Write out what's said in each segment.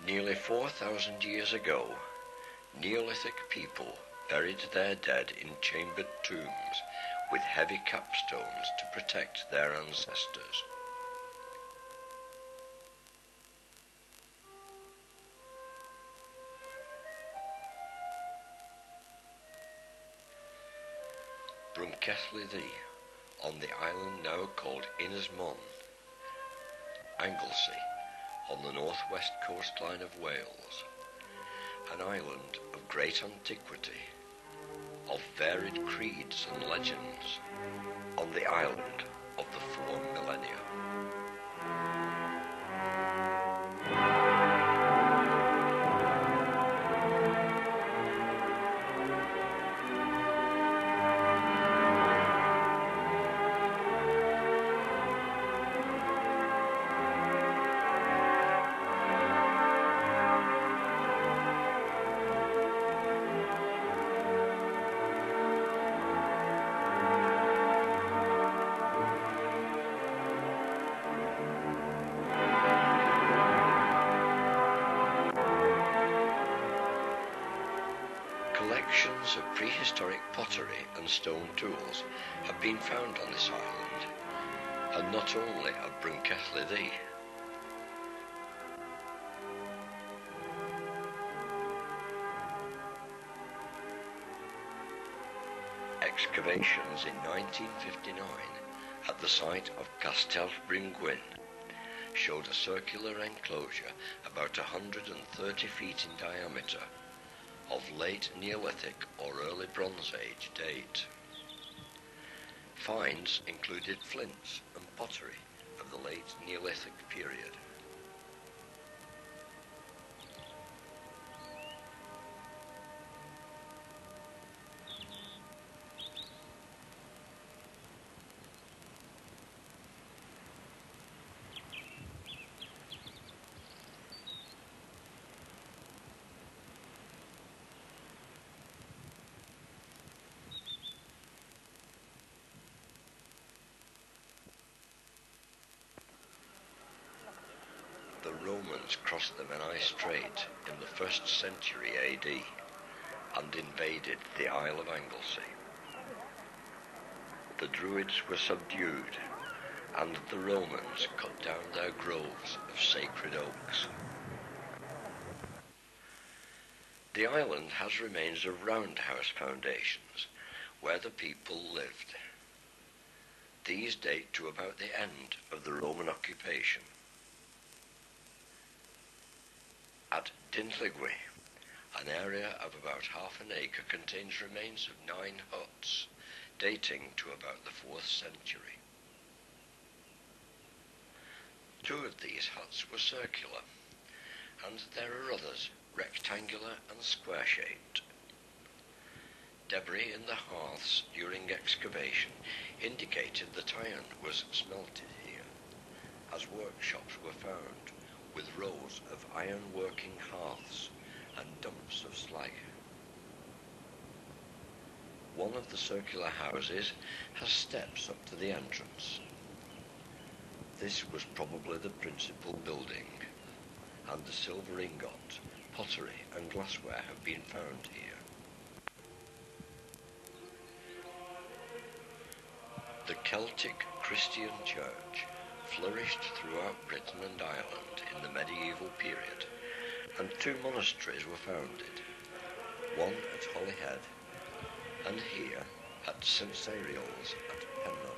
Nearly 4,000 years ago, Neolithic people buried their dead in chambered tombs with heavy capstones to protect their ancestors. Bryn Celli Ddu, on the island now called Penmon, Anglesey, on the northwest coastline of Wales, an island of great antiquity, of varied creeds and legends, on the island of the 4 millennia. Collections of prehistoric pottery and stone tools have been found on this island, and not only at Bryn Celli Ddu. Excavations in 1959 at the site of Castell Bryn Celli showed a circular enclosure about 130 feet in diameter, of late Neolithic or early Bronze Age date. Finds included flints and pottery of the late Neolithic period. The Romans crossed the Menai Strait in the 1st century AD and invaded the Isle of Anglesey. The Druids were subdued, and the Romans cut down their groves of sacred oaks. The island has remains of roundhouse foundations where the people lived. These date to about the end of the Roman occupation. At Din Lligwy, an area of about half an acre contains remains of 9 huts, dating to about the 4th century. 2 of these huts were circular, and there are others rectangular and square-shaped. Debris in the hearths during excavation indicated that iron was smelted here, as workshops were found with rows of iron-working hearths and dumps of slag. One of the circular houses has steps up to the entrance. This was probably the principal building, and the silver ingot, pottery and glassware have been found here. The Celtic Christian Church flourished throughout Britain and Ireland in the medieval period, and 2 monasteries were founded, one at Holyhead and here at St Ceiriol's at Penmon.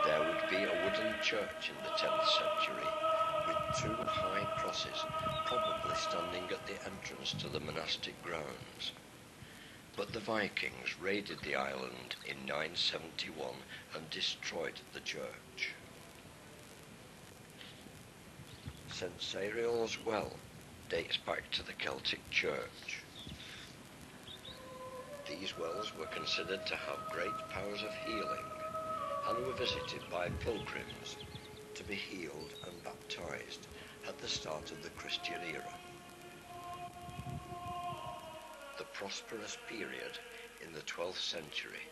There would be a wooden church in the 10th century with 2 high crosses, probably standing at the entrance to the monastic grounds. But the Vikings raided the island in 971 and destroyed the church. St Ceiriol's well dates back to the Celtic Church. These wells were considered to have great powers of healing and were visited by pilgrims to be healed and baptized at the start of the Christian era. The prosperous period in the 12th century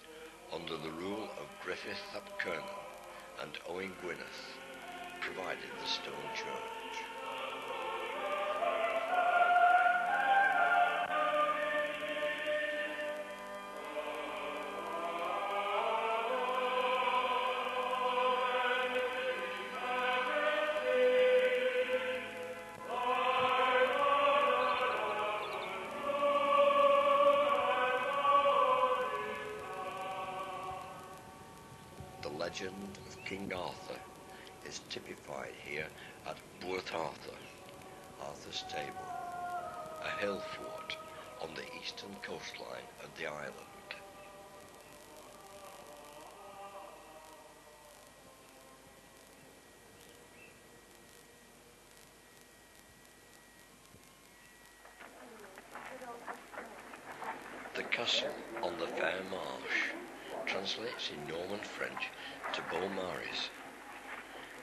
under the rule of Griffith ap Kernan and Owen Gwyneth, provided the stone church. The legend of King Arthur is typified here at Bwrdd Arthur, Arthur's Table, a hill fort on the eastern coastline of the island. The castle on the Fair Marsh translates in Norman French to Beaumaris,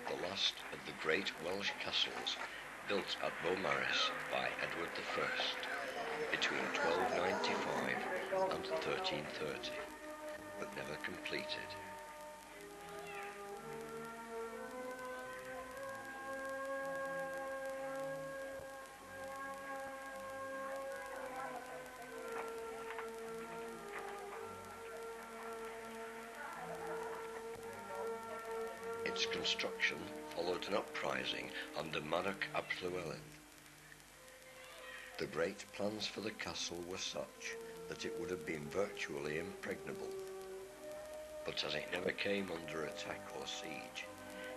the last of the great Welsh castles built at Beaumaris by Edward I between 1295 and 1330, but never completed. Its construction followed an uprising under Monarch ap Llywelyn. The great plans for the castle were such that it would have been virtually impregnable, but as it never came under attack or siege,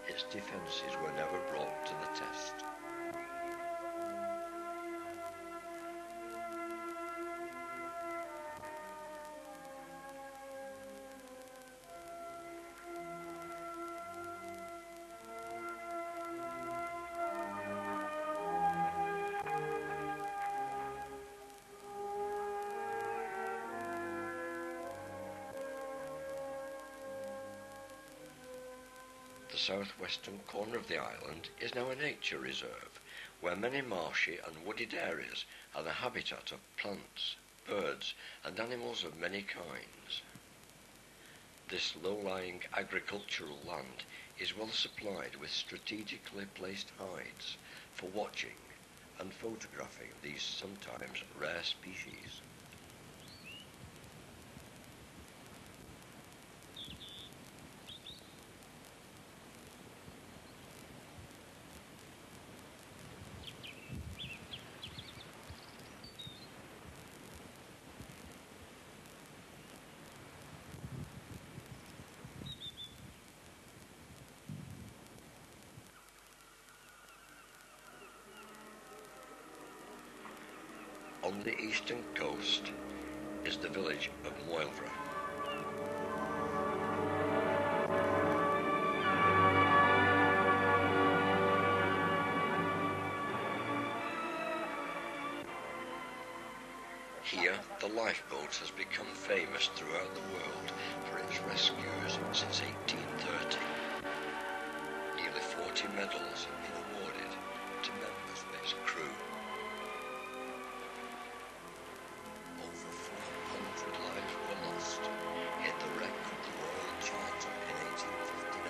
its defences were never brought to the test. The southwestern corner of the island is now a nature reserve, where many marshy and wooded areas are the habitat of plants, birds and animals of many kinds. This low-lying agricultural land is well supplied with strategically placed hides for watching and photographing these sometimes rare species. On the eastern coast is the village of Moelfre. Here, the lifeboat has become famous throughout the world for its rescues since 1830. Nearly 40 medals have been awarded to members of its crew. Over 400 lives were lost in the wreck of the Royal Charter in 1859.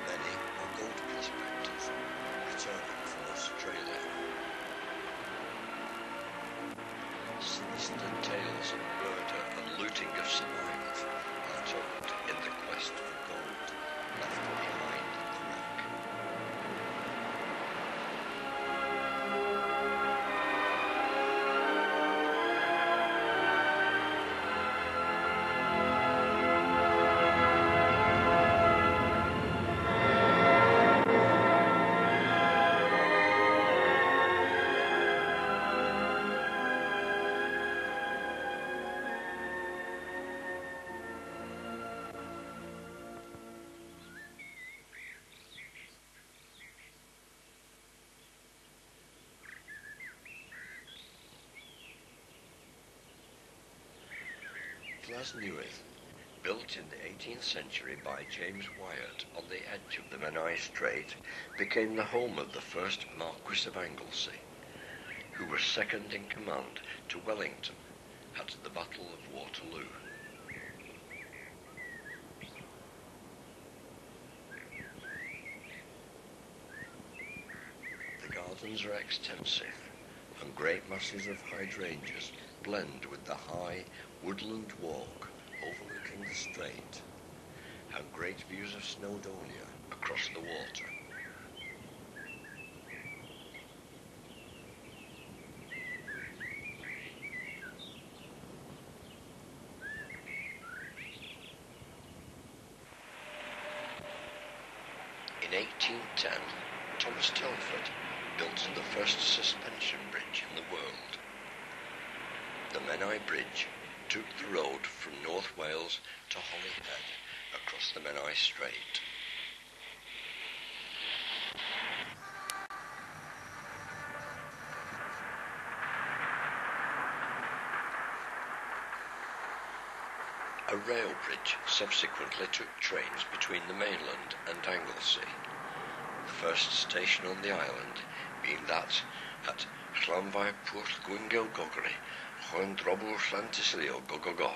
Many were gold prospectors returning from Australia. Sinister tales of murder and looting of survivors are told in the quest for gold left behind in the wreck. Plas Newydd, built in the 18th century by James Wyatt on the edge of the Menai Strait, became the home of the first Marquis of Anglesey, who was second in command to Wellington at the Battle of Waterloo. The gardens are extensive, and great masses of hydrangeas blend with the high woodland walk overlooking the strait, and great views of Snowdonia across the water. In 1810, Thomas Telford built the first suspension bridge in the world. The Menai Bridge took the road from North Wales to Holyhead across the Menai Strait. A rail bridge subsequently took trains between the mainland and Anglesey, the first station on the island being that at Llangefni Gwingel Gogri, Llangefni Llantysilio Gogogoch.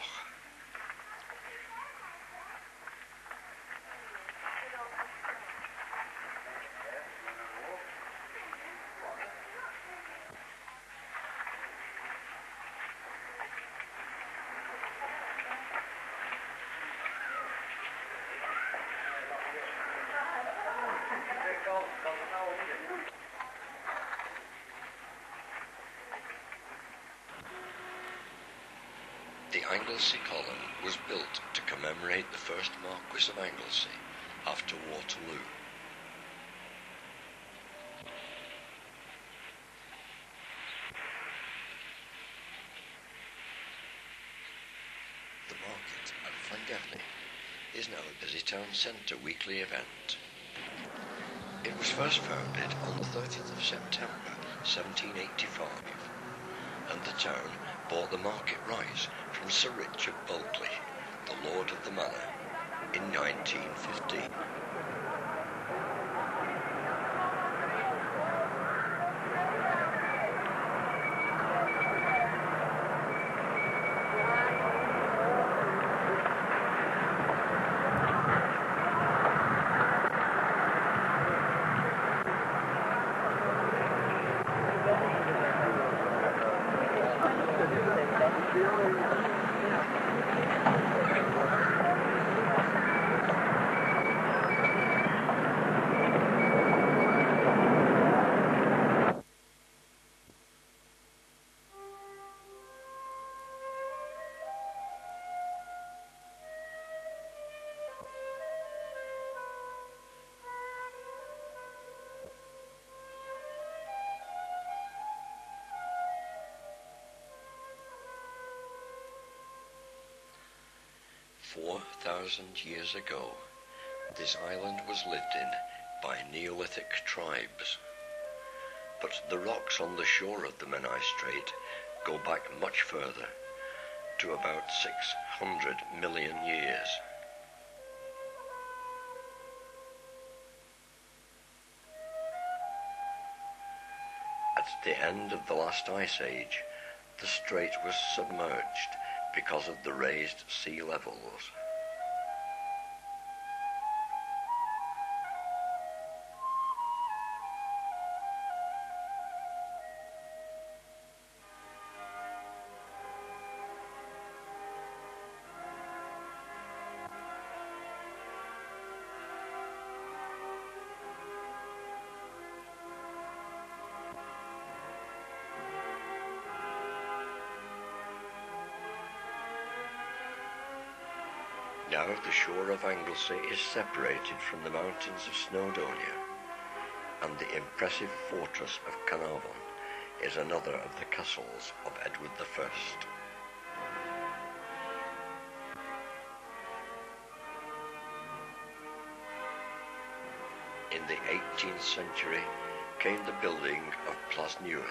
The Anglesey column was built to commemorate the first Marquis of Anglesey after Waterloo. The market at Llangefni is now a busy town centre weekly event. It was first founded on the 30th of September 1785, and the town bought the market rights from Sir Richard Bulkley, the Lord of the Manor, in 1915. "4,000 years ago, this island was lived in by Neolithic tribes, but the rocks on the shore of the Menai Strait go back much further, to about 600 million years. At the end of the last ice age, the strait was submerged because of the raised sea levels. Now the shore of Anglesey is separated from the mountains of Snowdonia, and the impressive fortress of Carnarvon is another of the castles of Edward I. In the 18th century came the building of Plas Newydd.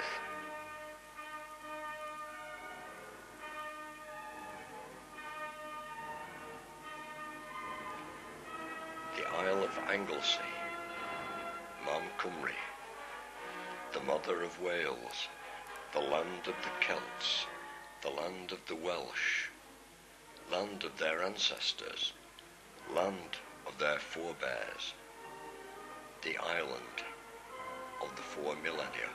The Isle of Anglesey, Mam Cymru, the Mother of Wales, the land of the Celts, the land of the Welsh, land of their ancestors, land of their forebears, the island of the 4 millennia.